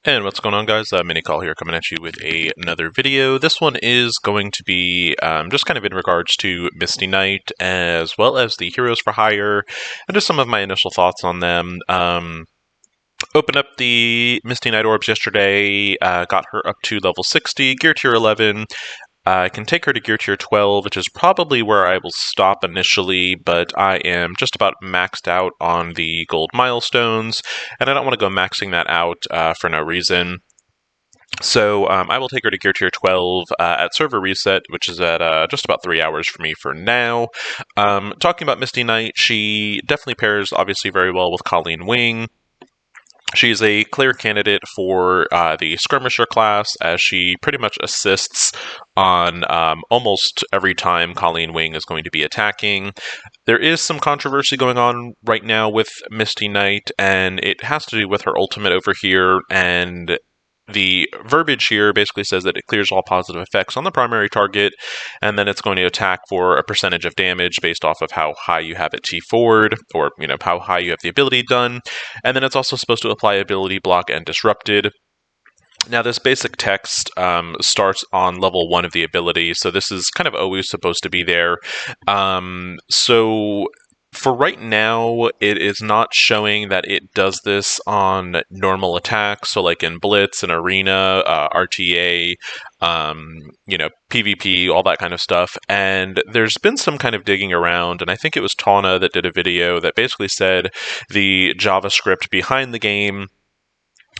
And what's going on, guys? Minicall here coming at you with another video. This one is going to be just kind of in regards to Misty Knight, as well as the Heroes for Hire, and just some of my initial thoughts on them. Opened up the Misty Knight orbs yesterday, got her up to level 60, gear tier 11. I can take her to gear tier 12, which is probably where I will stop initially, but I am just about maxed out on the gold milestones, and I don't want to go maxing that out for no reason. So I will take her to gear tier 12 at server reset, which is at just about 3 hours for me for now. Talking about Misty Knight, she definitely pairs obviously very well with Colleen Wing. She's a clear candidate for the Skirmisher class, as she pretty much assists on almost every time Colleen Wing is going to be attacking. There is some controversy going on right now with Misty Knight, and it has to do with her ultimate over here, and the verbiage here basically says that it clears all positive effects on the primary target, and then it's going to attack for a percentage of damage based off of how high you have it T4'd, or how high you have the ability done. And then it's also supposed to apply ability block and disrupted. Now, this basic text starts on level 1 of the ability, so this is kind of always supposed to be there. So for right now, it is not showing that it does this on normal attacks, so like in Blitz and Arena, RTA, PvP, all that kind of stuff. And there's been some kind of digging around, and I think it was Tawna that did a video that basically said the JavaScript behind the game,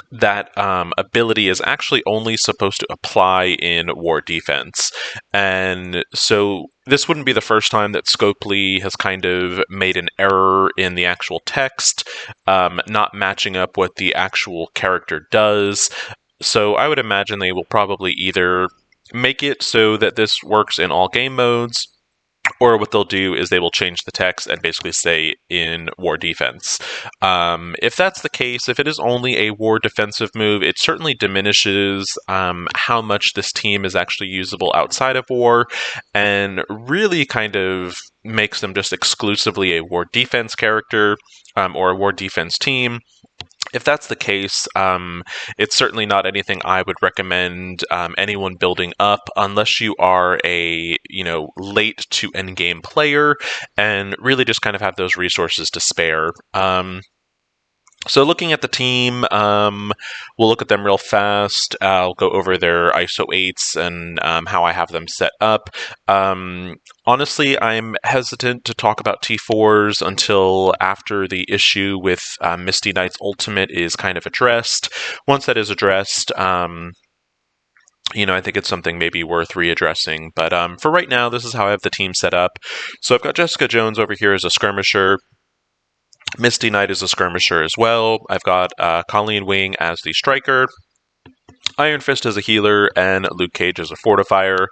that ability is actually only supposed to apply in war defense. And so this wouldn't be the first time that Scopely has kind of made an error in the actual text, not matching up what the actual character does. So I would imagine they will probably either make it so that this works in all game modes, or what they'll do is they will change the text and basically say in war defense. If that's the case, if it is only a war defensive move, it certainly diminishes how much this team is actually usable outside of war, and really kind of makes them just exclusively a war defense character or a war defense team. If that's the case, it's certainly not anything I would recommend anyone building up, unless you are a late to end game player and really just kind of have those resources to spare. So looking at the team, we'll look at them real fast. I'll go over their ISO 8s and how I have them set up. Honestly, I'm hesitant to talk about T4s until after the issue with Misty Knight's ultimate is kind of addressed. Once that is addressed, I think it's something maybe worth readdressing. But for right now, this is how I have the team set up. So I've got Jessica Jones over here as a skirmisher. Misty Knight is a skirmisher as well. I've got Colleen Wing as the striker, Iron Fist as a healer, and Luke Cage as a fortifier.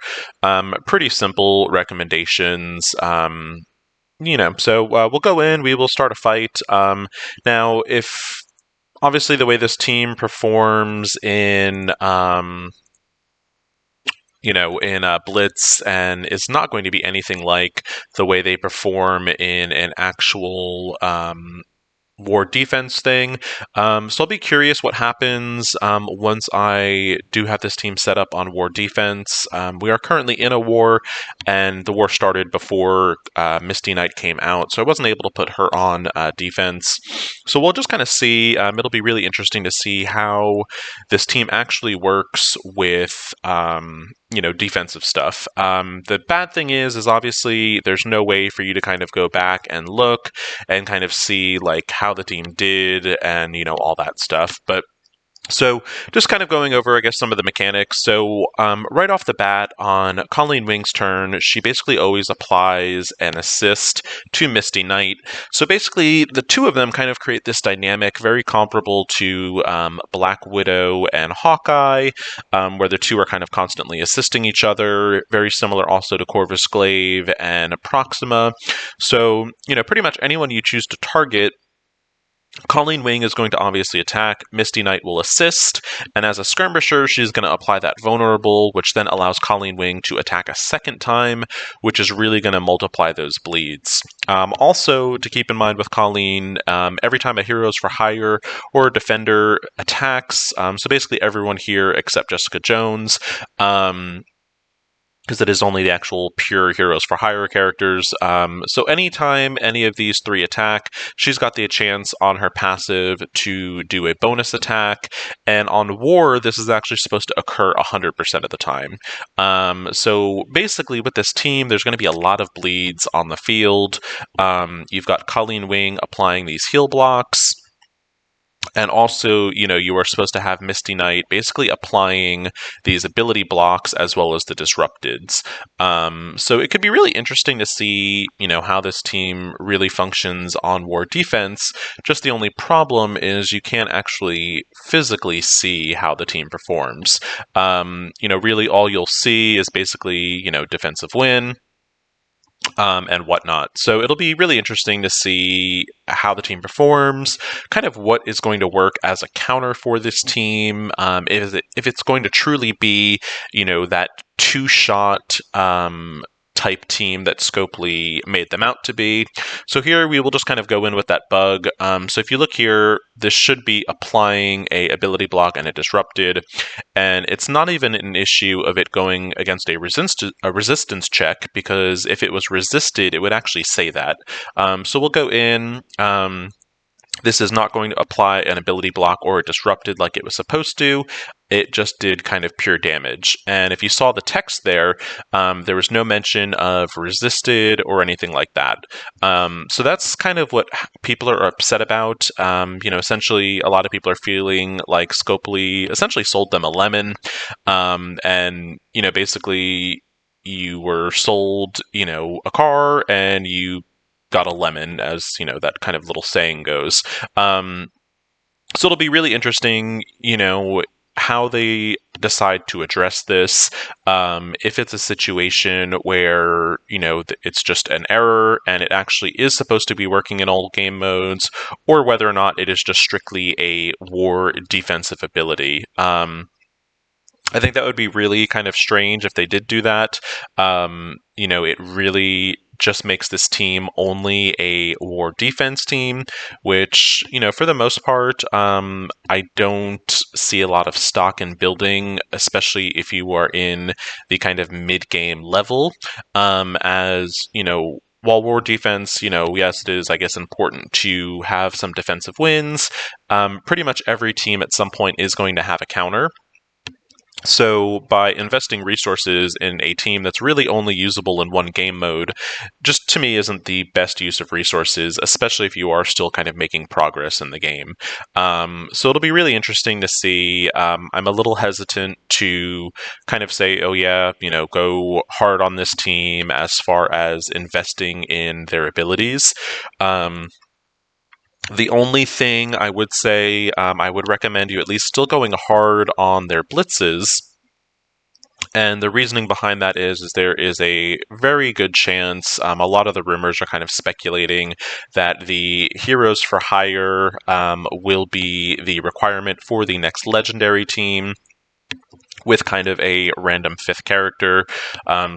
Pretty simple recommendations. So we'll go in, we will start a fight. Now, if obviously the way this team performs in Blitz, and is not going to be anything like the way they perform in an actual war defense thing. So I'll be curious what happens once I do have this team set up on war defense. We are currently in a war, and the war started before Misty Knight came out, so I wasn't able to put her on defense. So we'll just kind of see. It'll be really interesting to see how this team actually works with defensive stuff. The bad thing is obviously there's no way for you to kind of go back and look and kind of see like how the team did and all that stuff. But so just kind of going over, I guess, some of the mechanics. So right off the bat, on Colleen Wing's turn, she basically always applies an assist to Misty Knight. So basically, the two of them kind of create this dynamic very comparable to Black Widow and Hawkeye, where the two are kind of constantly assisting each other. Very similar also to Corvus Glaive and Proxima. So, pretty much anyone you choose to target Colleen Wing is going to obviously attack. Misty Knight will assist, and as a skirmisher, she's going to apply that vulnerable, which then allows Colleen Wing to attack a second time, which is really going to multiply those bleeds. Also, to keep in mind with Colleen, every time a Heroes for Hire or a Defender attacks, so basically everyone here except Jessica Jones, because it is only the actual pure Heroes for Hire characters. So anytime any of these three attack, she's got the chance on her passive to do a bonus attack. And on War, this is actually supposed to occur 100% of the time. So basically, with this team, there's going to be a lot of bleeds on the field. You've got Colleen Wing applying these heal blocks. And also, you are supposed to have Misty Knight basically applying these ability blocks as well as the disrupteds. So it could be really interesting to see, how this team really functions on War defense. Just the only problem is you can't actually physically see how the team performs. Really all you'll see is basically, defensive win. And whatnot. So it'll be really interesting to see how the team performs, kind of what is going to work as a counter for this team. If it's going to truly be, that two-shot type team that Scopely made them out to be. So here we will just kind of go in with that bug. So if you look here, this should be applying a ability block and a disrupted, and it's not even an issue of it going against a resistance check, because if it was resisted, it would actually say that. So we'll go in. This is not going to apply an ability block or a disrupted like it was supposed to. It just did kind of pure damage. And if you saw the text there was no mention of resisted or anything like that. So that's kind of what people are upset about. Essentially, a lot of people are feeling like Scopely essentially sold them a lemon. And, basically, you were sold, a car and you got a lemon, as that kind of little saying goes. So it'll be really interesting, how they decide to address this. If it's a situation where it's just an error and it actually is supposed to be working in all game modes, or whether or not it is just strictly a War defensive ability. I think that would be really kind of strange if they did do that. It really just makes this team only a War defense team, which, for the most part, I don't see a lot of stock in building, especially if you are in the kind of mid-game level, as, while War defense, yes, it is, I guess, important to have some defensive wins. Pretty much every team at some point is going to have a counter. So by investing resources in a team that's really only usable in one game mode, just to me isn't the best use of resources, especially if you are still kind of making progress in the game. So it'll be really interesting to see. I'm a little hesitant to kind of say, oh yeah, go hard on this team as far as investing in their abilities. The only thing I would say, I would recommend you at least still going hard on their blitzes. And the reasoning behind that is there is a very good chance, a lot of the rumors are kind of speculating that the Heroes for Hire will be the requirement for the next Legendary team, with kind of a random fifth character.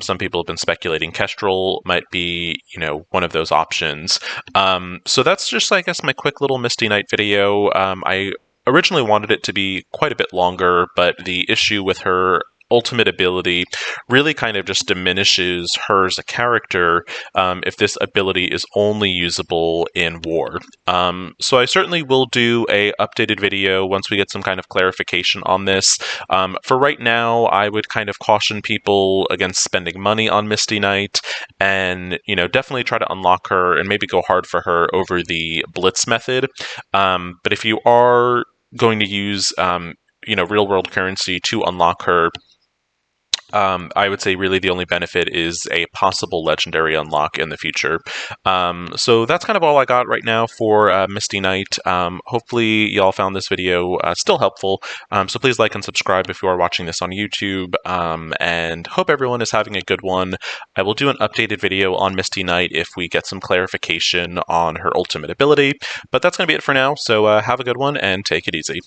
Some people have been speculating Kestrel might be, one of those options. So that's just, I guess, my quick little Misty Knight video. I originally wanted it to be quite a bit longer, but the issue with her ultimate ability really kind of just diminishes her as a character if this ability is only usable in War. So I certainly will do a updated video once we get some kind of clarification on this. For right now, I would kind of caution people against spending money on Misty Knight, and definitely try to unlock her and maybe go hard for her over the Blitz method. But if you are going to use real world currency to unlock her, I would say really the only benefit is a possible legendary unlock in the future. So that's kind of all I got right now for Misty Knight. Hopefully y'all found this video still helpful. So please like and subscribe if you are watching this on YouTube, and hope everyone is having a good one. I will do an updated video on Misty Knight if we get some clarification on her ultimate ability, but that's going to be it for now. So have a good one and take it easy.